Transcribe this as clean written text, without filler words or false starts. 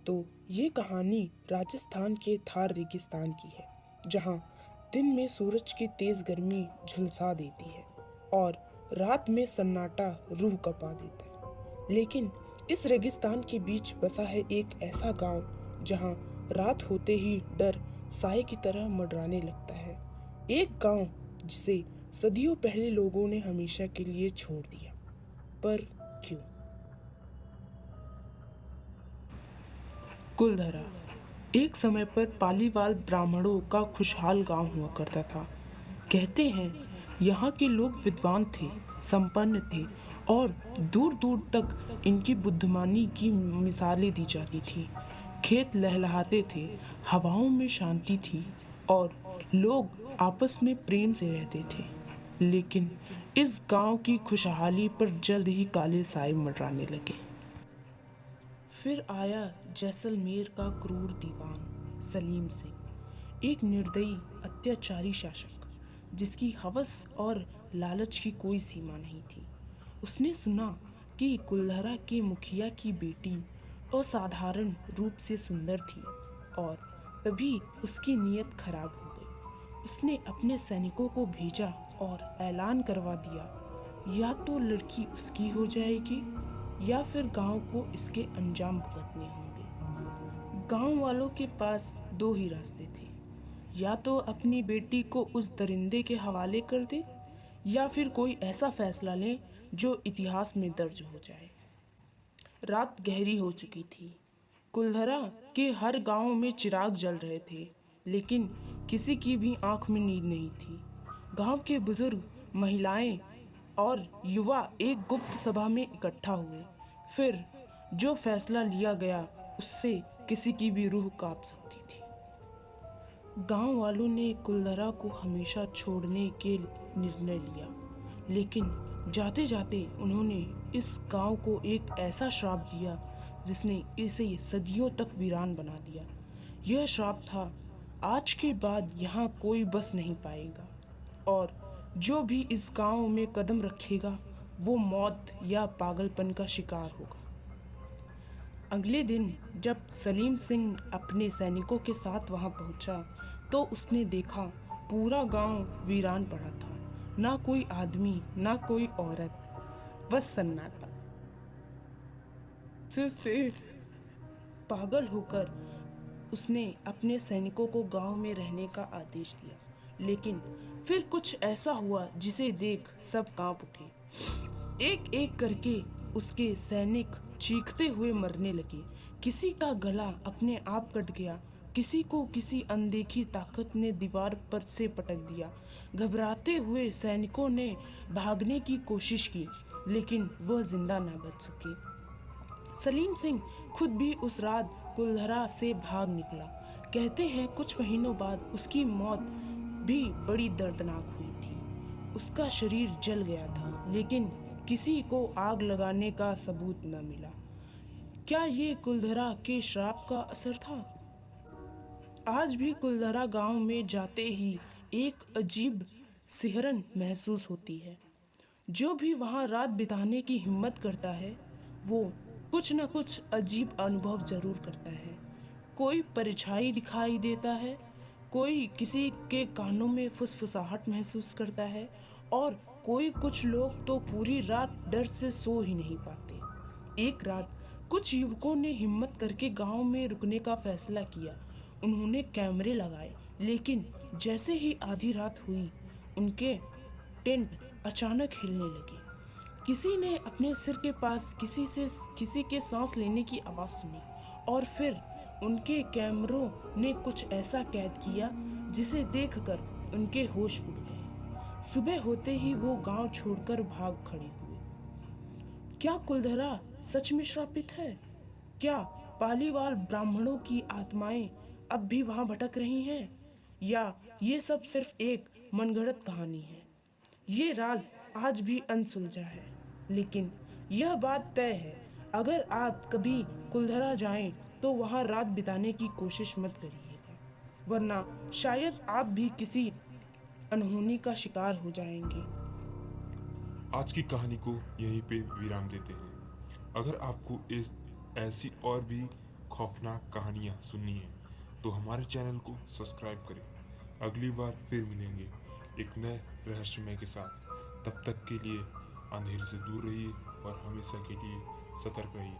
तो ये कहानी राजस्थान के थार रेगिस्तान की है, जहाँ दिन में सूरज की तेज गर्मी झुलसा देती है और रात में सन्नाटा रूह कपा देता है। लेकिन इस रेगिस्तान के बीच बसा है एक ऐसा गांव जहाँ रात होते ही डर साए की तरह मंडराने लगता है। एक गांव जिसे सदियों पहले लोगों ने हमेशा के लिए छोड़ दिया। पर क्यों? कुलधरा एक समय पर पालीवाल ब्राह्मणों का खुशहाल गांव हुआ करता था। कहते हैं यहाँ के लोग विद्वान थे, संपन्न थे और दूर दूर तक इनकी बुद्धिमानी की मिसालें दी जाती थी। खेत लहलहाते थे, हवाओं में शांति थी और लोग आपस में प्रेम से रहते थे। लेकिन इस गांव की खुशहाली पर जल्द ही काले साए मंडराने लगे। फिर आया जैसलमेर का क्रूर दीवान सलीम सिंह, एक निर्दयी अत्याचारी शासक जिसकी हवस और लालच की कोई सीमा नहीं थी। उसने सुना कि कुल्हरा के मुखिया की बेटी असाधारण रूप से सुंदर थी और तभी उसकी नीयत खराब हो गई। उसने अपने सैनिकों को भेजा और ऐलान करवा दिया, या तो लड़की उसकी हो जाएगी या फिर गांव को इसके अंजाम भुगतने होंगे। गांव वालों के पास दो ही रास्ते थे, या तो अपनी बेटी को उस दरिंदे के हवाले कर दे या फिर कोई ऐसा फैसला ले जो इतिहास में दर्ज हो जाए। रात गहरी हो चुकी थी। कुलधरा के हर गांव में चिराग जल रहे थे, लेकिन किसी की भी आंख में नींद नहीं थी। गांव के बुजुर्ग, महिलाएं और युवा एक गुप्त सभा में इकट्ठा हुए। फिर जो फैसला लिया गया उससे किसी की भी रूह कांप सकती थी। गांव वालों ने कुलधरा को हमेशा छोड़ने के निर्णय लिया, लेकिन जाते जाते उन्होंने इस गांव को एक ऐसा श्राप दिया जिसने इसे सदियों तक वीरान बना दिया। यह श्राप था, आज के बाद यहाँ कोई बस नहीं पाएगा और जो भी इस गांव में कदम रखेगा वो मौत या पागलपन का शिकार होगा। अगले दिन जब सलीम सिंह अपने सैनिकों के साथ वहां पहुंचा तो उसने देखा पूरा गांव वीरान पड़ा था। ना कोई आदमी, ना कोई औरत, बस सन्नाटा। से पागल होकर उसने अपने सैनिकों को गांव में रहने का आदेश दिया। लेकिन फिर कुछ ऐसा हुआ जिसे देख सब कांप उठे। एक एक करके उसके सैनिक चीखते हुए मरने लगे। किसी का गला अपने आप कट गया, किसी को किसी अनदेखी ताकत ने दीवार पर से पटक दिया। घबराते हुए सैनिकों ने भागने की कोशिश की, लेकिन वह जिंदा न बच सके। सलीम सिंह खुद भी उस रात कुलधरा से भाग निकला। कहते हैं कुछ महीनों बाद उसकी मौत भी बड़ी दर्दनाक हुई थी। उसका शरीर जल गया था, लेकिन किसी को आग लगाने का सबूत न मिला। क्या ये कुलधरा के श्राप का असर था? आज भी कुलधरा गांव में जाते ही एक अजीब सिहरन महसूस होती है। जो भी वहां रात बिताने की हिम्मत करता है वो कुछ न कुछ अजीब अनुभव जरूर करता है। कोई परछाई दिखाई देता है, कोई किसी के कानों में फुसफुसाहट महसूस करता है और कुछ लोग तो पूरी रात डर से सो ही नहीं पाते। एक रात कुछ युवकों ने हिम्मत करके गांव में रुकने का फैसला किया। उन्होंने कैमरे लगाए, लेकिन जैसे ही आधी रात हुई उनके टेंट अचानक हिलने लगे। किसी ने अपने सिर के पास किसी के सांस लेने की आवाज सुनी और फिर उनके कैमरों ने कुछ ऐसा कैद किया जिसे देखकर उनके होश उड़ गए। सुबह होते ही वो गांव छोड़कर भाग खड़े हुए। क्या कुलधरा सच में श्रापित है? क्या पालीवाल ब्राह्मणों की आत्माएं अब भी वहां भटक रही हैं? या ये सब सिर्फ एक मनगढ़ंत कहानी है? ये राज आज भी अनसुलझा है, लेकिन यह बात तय है, अगर आप कभी कुलधरा जाएं तो वहां रात बिताने की कोशिश मत करिएगा, वरना शायद आप भी किसी अनहोनी का शिकार हो जाएंगे। आज की कहानी को यहीं पे विराम देते हैं। अगर आपको इस ऐसी और भी खौफनाक कहानियाँ सुननी है तो हमारे चैनल को सब्सक्राइब करें। अगली बार फिर मिलेंगे एक नए रहस्यमय के साथ। तब तक के लिए अंधेरे से दूर रहिए और हमेशा के लिए सतर्क रहिए।